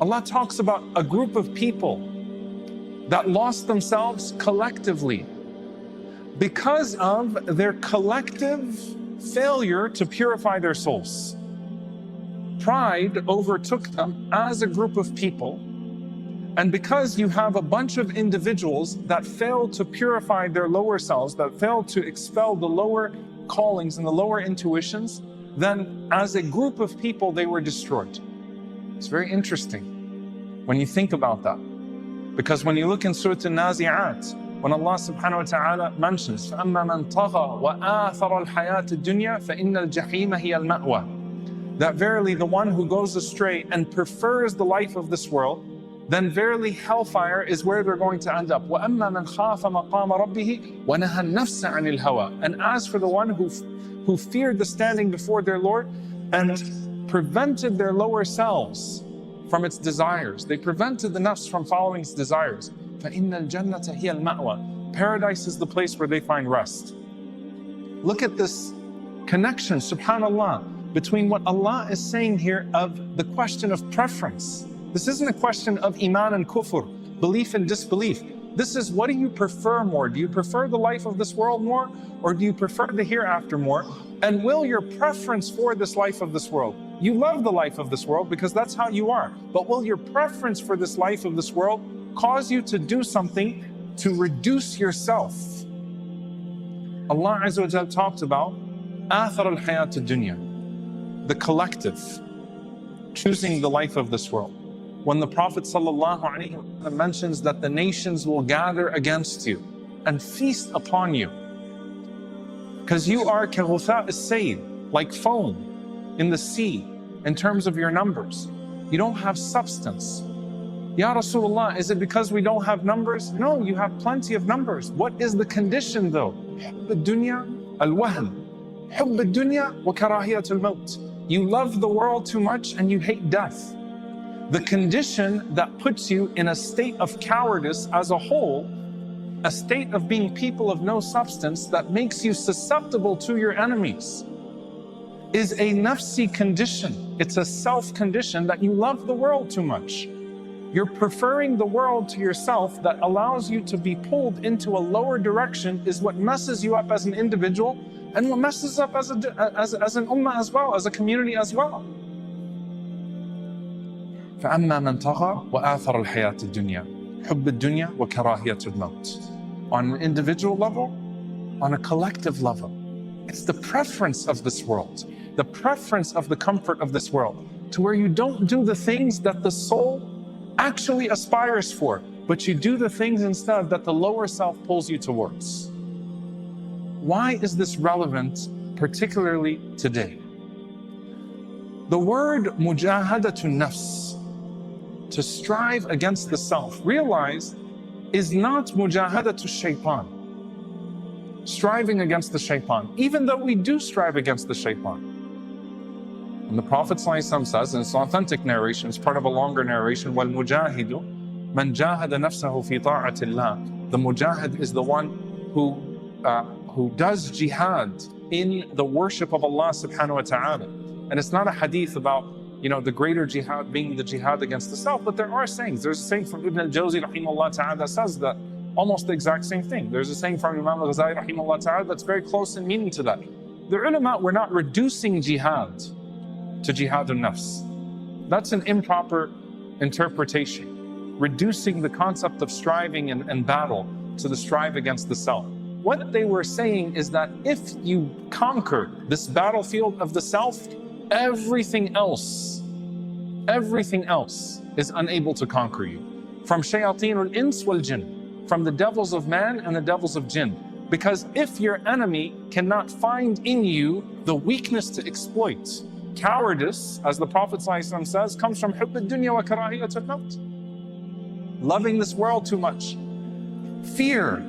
Allah talks about a group of people that lost themselves collectively because of their collective failure to purify their souls. Pride overtook them as a group of people, and because you have a bunch of individuals that fail to purify their lower selves, that fail to expel the lower callings and the lower intuitions, then as a group of people they were destroyed. It's very interesting when you think about that, because when you look in Surah An-Nazi'at, when Allah subhanahu wa ta'ala mentions فَأَمَّا مَنْ طَغَى وَآثَرَ الْحَيَاةَ الدُّنْيَا فَإِنَّ الْجَحِيمَ هِيَ الْمَأْوَى, that verily the one who goes astray and prefers the life of this world, then verily hellfire is where they're going to end up. وَأَمَّا مَنْ خَافَ مَقَامَ رَبِّهِ وَنَهَى النَّفْسَ عَنِ الْهَوَى, and as for the one who feared the standing before their Lord and prevented their lower selves from its desires, they prevented the nafs from following its desires, فَإِنَّ الْجَنَّةَ هِيَ الْمَأْوَى, paradise is the place where they find rest. Look at this connection, subhanAllah, between what Allah is saying here of the question of preference. This isn't a question of iman and kufr, belief and disbelief. This is, what do you prefer more? Do you prefer the life of this world more, or do you prefer the hereafter more? And will your preference for this life of this world, you love the life of this world because that's how you are, but will your preference for this life of this world cause you to do something to reduce yourself? Allah Azza wa Jal talked about آثَرَ الْحَيَاةِ الدُّنْيَا, the collective, choosing the life of this world. When the Prophet ﷺ mentions that the nations will gather against you and feast upon you, because you are كَغُثَاءِ السَّيْلِ, like foam in the sea in terms of your numbers. You don't have substance. Ya Rasulullah, is it because we don't have numbers? No, you have plenty of numbers. What is the condition though? حُبُّ الدُّنْيَا الْوَهْنِ حُبُّ الدُّنْيا وَكَرَاهِيَةُ الْمَوْتِ. You love the world too much and you hate death. The condition that puts you in a state of cowardice as a whole, a state of being people of no substance that makes you susceptible to your enemies, is a nafsi condition. It's a self condition that you love the world too much. You're preferring the world to yourself that allows you to be pulled into a lower direction, is what messes you up as an individual and what messes up as an ummah as well, as a community as well. فَأَمَّا مَنْ طَغَى وَآثَرَ الْحَيَاةِ الدُّنْيَا حُبُّ الدُّنْيَا وَكَرَاهِيَةُ الْمَوْتِ. On an individual level, on a collective level, it's the preference of this world, the preference of the comfort of this world, to where you don't do the things that the soul actually aspires for, but you do the things instead that the lower self pulls you towards. Why is this relevant, particularly today? The word mujahadatun nafs, to strive against the self, realize, is not mujahadatu shaitan, striving against the shaitan, even though we do strive against the shaitan. And the Prophet ﷺ says, and it's an authentic narration, it's part of a longer narration, وَالْمُجَاهِدُ مَنْ جَاهَدَ نَفْسَهُ فِي طَاعَةِ اللَّهِ. The mujahid is the one who does jihad in the worship of Allah subhanahu wa ta'ala. And it's not a hadith about, the greater jihad being the jihad against the self, but there are sayings. There's a saying from Ibn al-Jawzi rahimahullah ta'ala that says that almost the exact same thing. There's a saying from Imam al-Ghazali rahimahullah ta'ala that's very close in meaning to that. The ulama were not reducing jihad to jihad al-nafs. That's an improper interpretation. Reducing the concept of striving and battle to the strive against the self. What they were saying is that if you conquer this battlefield of the self, everything else is unable to conquer you. From shayateen al-ins wal-jinn, from the devils of man and the devils of jinn. Because if your enemy cannot find in you the weakness to exploit, cowardice, as the Prophet ﷺ says, comes from hubb ad-dunya wa karahiyat al-maut. Loving this world too much. Fear.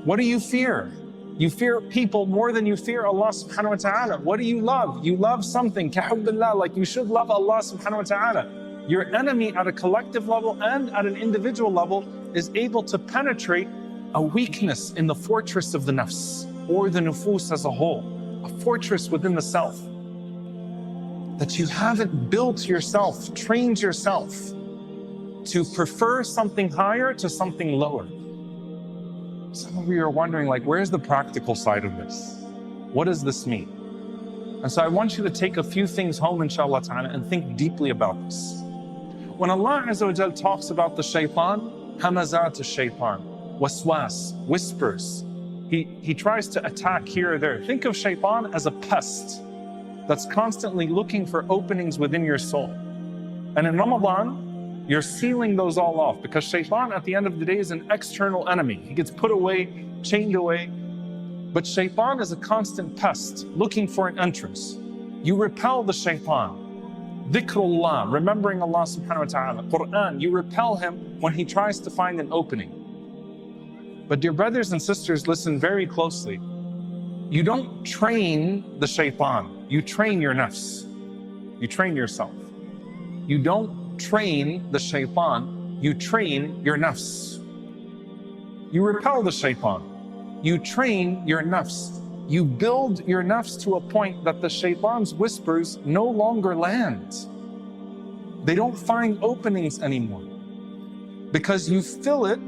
What do you fear? You fear people more than you fear Allah subhanahu wa ta'ala. What do you love? You love something, kahubbillah, like you should love Allah subhanahu wa ta'ala. Your enemy at a collective level and at an individual level is able to penetrate a weakness in the fortress of the nafs, or the nufus as a whole, a fortress within the self, that you haven't built yourself, trained yourself to prefer something higher to something lower. Some of you are wondering, like, where's the practical side of this? What does this mean? And so I want you to take a few things home, inshallah ta'ala, and think deeply about this. When Allah Azza wa Jal talks about the shaitan, hamazat al-shaitan, waswas, whispers, he tries to attack here or there. Think of shaitan as a pest that's constantly looking for openings within your soul. And in Ramadan, you're sealing those all off, because shaitan at the end of the day is an external enemy. He gets put away, chained away. But shaitan is a constant pest looking for an entrance. You repel the shaitan. Dhikrullah, remembering Allah subhanahu wa ta'ala. Quran, you repel him when he tries to find an opening. But dear brothers and sisters, listen very closely. You don't train the shaitan, you train your nafs. You train yourself. You don't train the shaitan, you train your nafs. You repel the shaitan, you train your nafs. You build your nafs to a point that the shaitan's whispers no longer land. They don't find openings anymore, because you fill it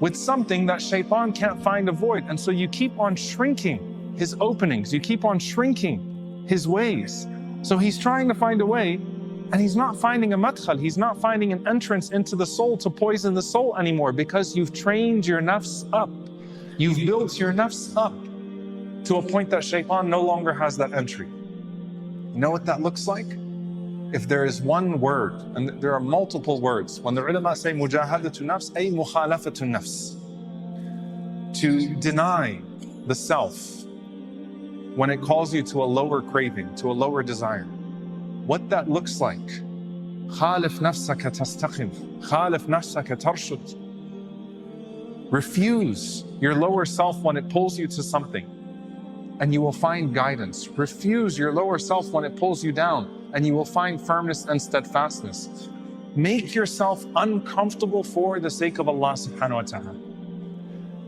with something that shaitan can't find a void. And so you keep on shrinking his openings, you keep on shrinking his ways. So he's trying to find a way, and he's not finding a madkhal, he's not finding an entrance into the soul to poison the soul anymore, because you've trained your nafs up. You've built your nafs up to a point that shaitan no longer has that entry. You know what that looks like? If there is one word, and there are multiple words, when the ulama say mujahadatu nafs, ay mukhalafatu nafs, to deny the self when it calls you to a lower craving, to a lower desire. What that looks like, khalif nafsaka tastaqim, khalif nafsaka tarshud. Refuse your lower self when it pulls you to something, and you will find guidance. Refuse your lower self when it pulls you down, and you will find firmness and steadfastness. Make yourself uncomfortable for the sake of Allah subhanahu wa ta'ala.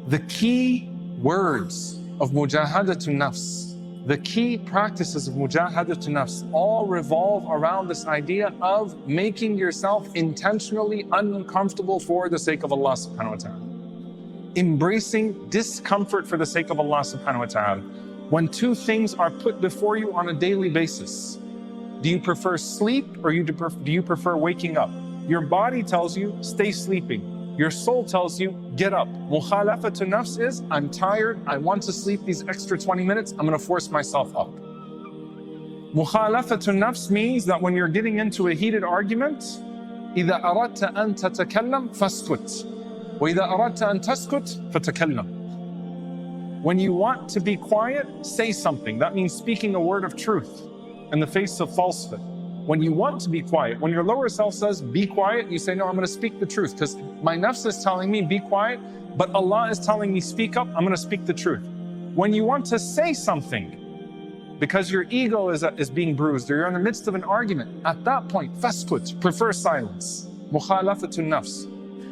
The key words of mujahadatun nafs, the key practices of mujahadatun nafs all revolve around this idea of making yourself intentionally uncomfortable for the sake of Allah subhanahu wa ta'ala. Embracing discomfort for the sake of Allah subhanahu wa ta'ala. When two things are put before you on a daily basis, do you prefer sleep or do you prefer waking up? Your body tells you, stay sleeping. Your soul tells you, get up. Mukhalafatun nafs is, I'm tired, I want to sleep these extra 20 minutes, I'm going to force myself up. Mukhalafatun nafs means that when you're getting into a heated argument, إِذَا أَرَدْتَ أَن تَتَكَلَّمْ فَاسْكُتْ وَإِذَا أَرَدْتَ أَن تَسْكُتْ فَتَكَلَّمْ. When you want to be quiet, say something. That means speaking a word of truth in the face of falsehood. When you want to be quiet, when your lower self says, be quiet, you say, no, I'm going to speak the truth, because my nafs is telling me, be quiet, but Allah is telling me, speak up, I'm going to speak the truth. When you want to say something, because your ego is being bruised, or you're in the midst of an argument, at that point, faskut, prefer silence. Mukhalafatun nafs.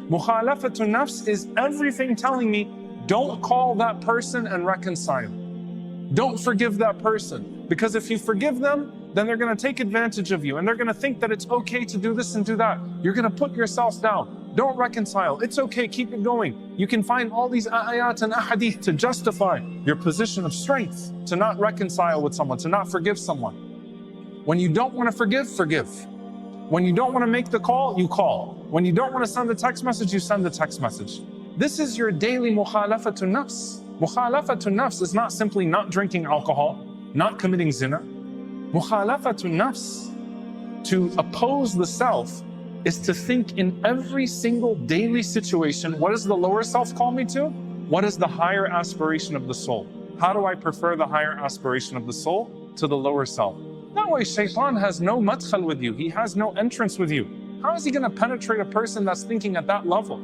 Mukhalafatun nafs is everything telling me, don't call that person and reconcile. Don't forgive that person, because if you forgive them, then they're going to take advantage of you, and they're going to think that it's okay to do this and do that. You're going to put yourself down. Don't reconcile. It's okay, keep it going. You can find all these ayat and ahadith to justify your position of strength, to not reconcile with someone, to not forgive someone. When you don't want to forgive, forgive. When you don't want to make the call, you call. When you don't want to send the text message, you send the text message. This is your daily mukhalafatun nafs. Mukhalafatun nafs is not simply not drinking alcohol, not committing zina. Mukhalafatun nafs, to oppose the self, is to think in every single daily situation, what does the lower self call me to? What is the higher aspiration of the soul? How do I prefer the higher aspiration of the soul to the lower self? That way shaitan has no madkhal with you, he has no entrance with you. How is he going to penetrate a person that's thinking at that level?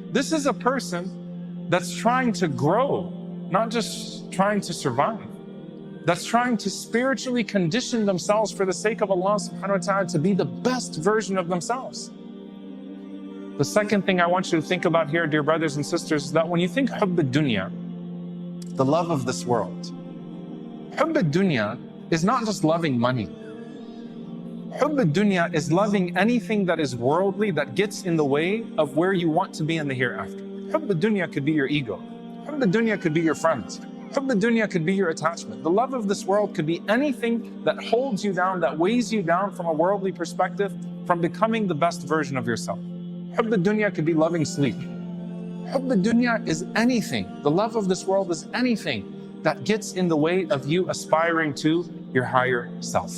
This is a person that's trying to grow, not just trying to survive. That's trying to spiritually condition themselves for the sake of Allah subhanahu wa ta'ala to be the best version of themselves. The second thing I want you to think about here, dear brothers and sisters, is that when you think hubb ad-dunya, the love of this world, hubb ad-dunya is not just loving money. Hubb al-dunya is loving anything that is worldly, that gets in the way of where you want to be in the hereafter. Hubb al-dunya could be your ego. Hubb al-dunya could be your friends. Hubb al-dunya could be your attachment. The love of this world could be anything that holds you down, that weighs you down from a worldly perspective, from becoming the best version of yourself. Hubb al-dunya could be loving sleep. Hubb al-dunya is anything. The love of this world is anything that gets in the way of you aspiring to your higher self.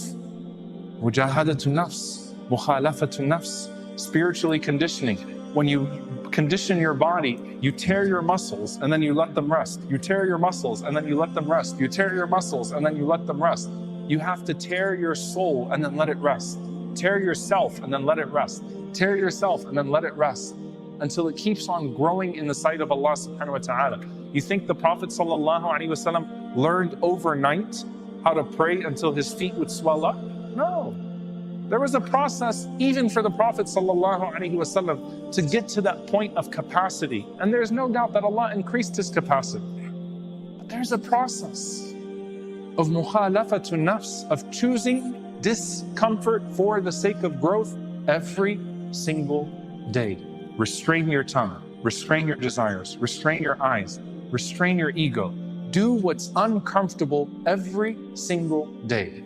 Mujahadatu nafs, mukhalafatu nafs, spiritually conditioning. When you condition your body, you tear your muscles and then you let them rest. You tear your muscles and then you let them rest. You tear your muscles and then you let them rest. You have to tear your soul and then let it rest. Tear yourself and then let it rest. Tear yourself and then let it rest until it keeps on growing in the sight of Allah subhanahu wa ta'ala. You think the Prophet sallallahu alaihi wasallam learned overnight how to pray until his feet would swell up? No. There was a process even for the Prophet sallallahu alaihi wasallam to get to that point of capacity. And there's no doubt that Allah increased his capacity. But there's a process of mukhalafatu nafs, of choosing discomfort for the sake of growth every single day. Restrain your tongue, restrain your desires, restrain your eyes, restrain your ego. Do what's uncomfortable every single day.